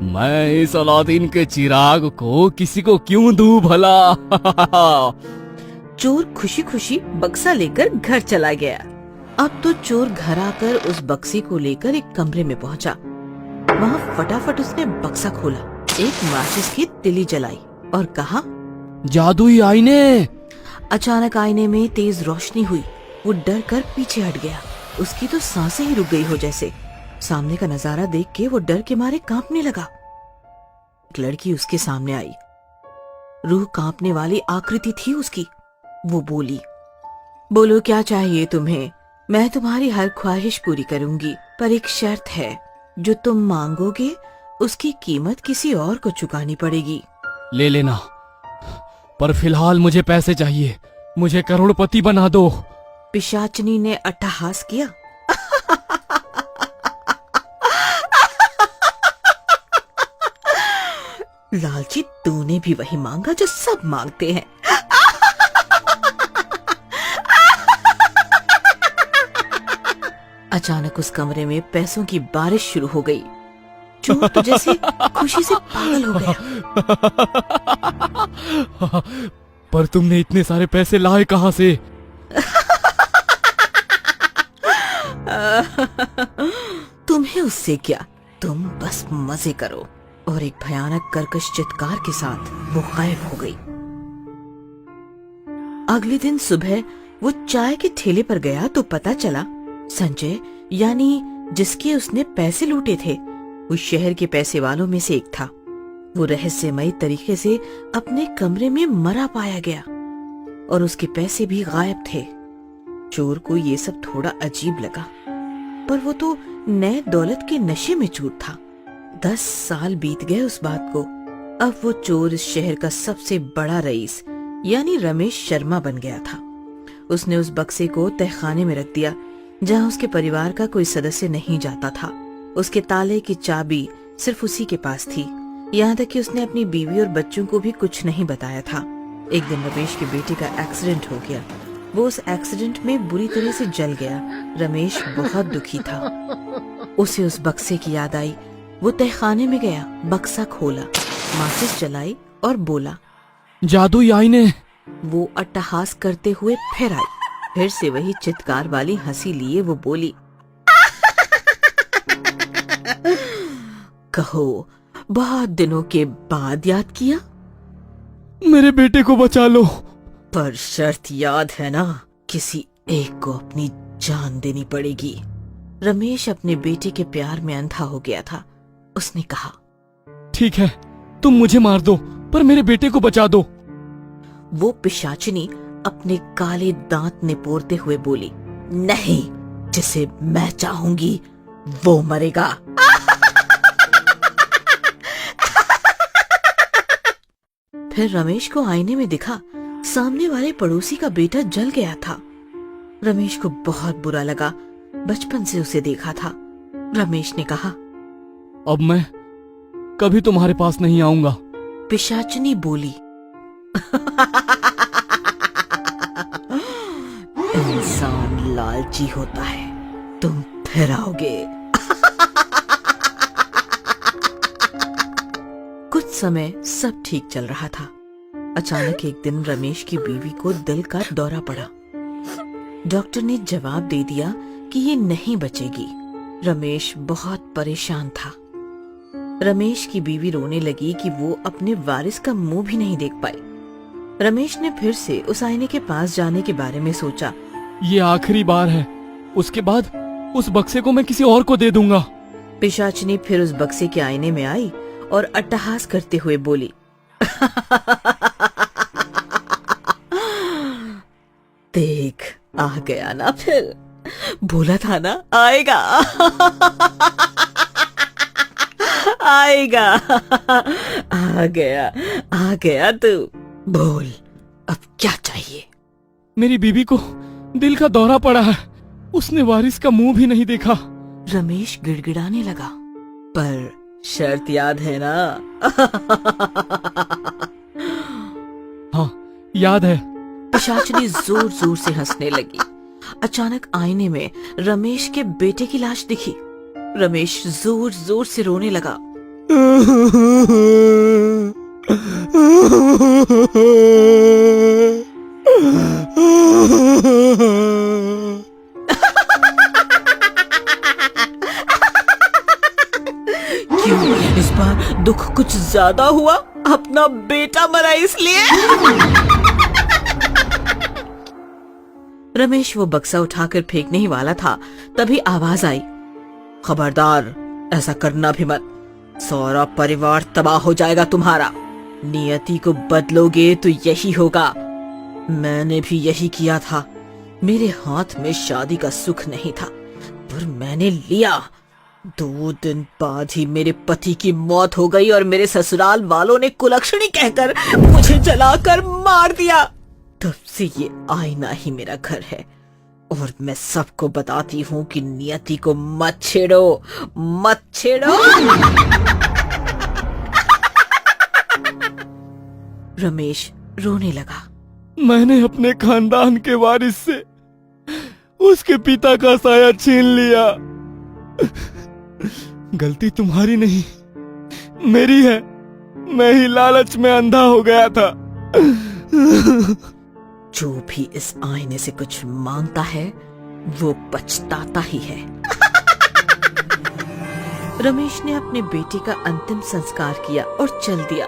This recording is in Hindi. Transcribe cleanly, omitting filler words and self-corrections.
मैं इस अलादीन के चिराग को किसी को क्यों दूं भला। चोर खुशी खुशी बक्सा लेकर घर चला गया। अब तो चोर घर आकर उस बक्से को लेकर एक कमरे में पहुंचा। वहाँ फटाफट उसने बक्सा खोला, एक माचिस की तिली जलाई और कहा, जादुई आईने। अचानक आईने में तेज रोशनी हुई। वो डर कर पीछे हट गया। उसकी तो सांसें ही रुक गई हो जैसे। सामने का नजारा देख के वो डर के मारे कांपने लगा। एक लड़की उसके सामने आई। रूह कांपने वाली आकृति थी उसकी। वो बोली, बोलो क्या चाहिए तुम्हें? मैं तुम्हारी हर ख्वाहिश पूरी करूंगी, पर एक शर्त है। जो तुम मांगोगे उसकी कीमत किसी और को चुकानी पड़ेगी। ले लेना, पर फिलहाल मुझे पैसे चाहिए। मुझे करोड़पति बना दो। पिशाचनी ने अट्टहास किया। लालची, तूने भी वही मांगा जो सब मांगते हैं। अचानक उस कमरे में पैसों की बारिश शुरू हो गई। चोर तो जैसे खुशी से पागल हो गया। पर तुमने इतने सारे पैसे लाए कहाँ से? तुम्हें उससे क्या, तुम बस मजे करो। और एक भयानक कर्कश चित्कार के साथ वो गायब हो गई। अगले दिन सुबह वो चाय के ठेले पर गया तो पता चला संजय, यानी जिसके उसने पैसे लूटे थे, उस शहर के पैसे वालों में से एक था। वो रहस्यमयी तरीके से अपने कमरे में मरा पाया गया और उसके पैसे भी गायब थे। चोर को ये सब थोड़ा अजीब लगा, पर वो तो नए दौलत के नशे में चूर था। 10 साल बीत गए उस बात को। अब वो चोर इस शहर का सबसे बड़ा रईस यानी रमेश शर्मा बन गया था। उसने उस बक्से को तहखाने में रख दिया, जहाँ उसके परिवार का कोई सदस्य नहीं जाता था। उसके ताले की चाबी सिर्फ उसी के पास थी। यहाँ तक कि उसने अपनी बीवी और बच्चों को भी कुछ नहीं बताया था। एक दिन रमेश के बेटे का एक्सीडेंट हो गया। वो उस एक्सीडेंट में बुरी तरह से जल गया। रमेश बहुत दुखी था। उसे उस बक्से की याद आई। वो तहखाने में गया, बक्सा खोला, माचिस जलाई और बोला, जादुई आईने। वो अट्टहास करते हुए फिर आई। फिर से वही चित्कार वाली हंसी लिए वो बोली, कहो, बहुत दिनों के बाद याद किया? मेरे बेटे को बचा लो। पर शर्त याद है ना, किसी एक को अपनी जान देनी पड़ेगी। रमेश अपने बेटे के प्यार में अंधा हो गया था। उसने कहा, ठीक है, तुम मुझे मार दो, पर मेरे बेटे को बचा दो। वो पिशाचिनी अपने काले दांत निपोरते हुए बोली, नहीं, जिसे मैं चाहूंगी वो मरेगा। फिर रमेश को आईने में दिखा, सामने वाले पड़ोसी का बेटा जल गया था। रमेश को बहुत बुरा लगा। बचपन से उसे देखा था। रमेश ने कहा, अब मैं कभी तुम्हारे पास नहीं आऊंगा। पिशाचिनी बोली, इंसान लालची होता है, तुम फिर आओगे। कुछ समय सब ठीक चल रहा था। अचानक एक दिन रमेश की बीवी को दिल का दौरा पड़ा। डॉक्टर ने जवाब दे दिया कि ये नहीं बचेगी। रमेश बहुत परेशान था। रमेश की बीवी रोने लगी कि वो अपने वारिस का मुंह भी नहीं देख पाई। रमेश ने फिर से उस आईने के पास जाने के बारे में सोचा। ये आखिरी बार है, उसके बाद उस बक्से को मैं किसी और को दे दूंगा। पिशाचिनी फिर उस बक्से के आईने में आई और अट्टहास करते हुए बोली, देख, आ गया ना फिर, बोला था ना आएगा। आएगा, आ गया तू। बोल, अब क्या चाहिए? मेरी बीबी को दिल का दौरा पड़ा है, उसने वारिस का मुंह भी नहीं देखा। रमेश गिड़गिड़ाने लगा, पर शर्त याद है ना? हाँ, याद है। पिशाचिनी जोर जोर से हंसने लगी। अचानक आईने में रमेश के बेटे की लाश दिखी। रमेश जोर जोर से रोने लगा। क्यों इस बार दुख कुछ ज्यादा हुआ? अपना बेटा मरा इसलिए? रमेश वो बक्सा उठाकर फेंकने ही वाला था, तभी आवाज आई, खबरदार, ऐसा करना भी मत, सारा परिवार तबाह हो जाएगा तुम्हारा। नियति को बदलोगे तो यही होगा। मैंने भी यही किया था। मेरे हाथ में शादी का सुख नहीं था, पर मैंने लिया। 2 दिन बाद ही मेरे पति की मौत हो गई और मेरे ससुराल वालों ने कुलक्षणी कहकर मुझे जलाकर मार दिया। तब से ये आईना ही मेरा घर है और मैं सबको बताती हूँ कि नियति को मत छेड़ो, मत छेड़ो। रमेश रोने लगा। मैंने अपने खानदान के वारिस से उसके पिता का साया छीन लिया। गलती तुम्हारी नहीं, मेरी है। मैं ही लालच में अंधा हो गया था। जो भी इस आईने से कुछ मांगता है वो पछताता ही है। रमेश ने अपने बेटे का अंतिम संस्कार किया और चल दिया।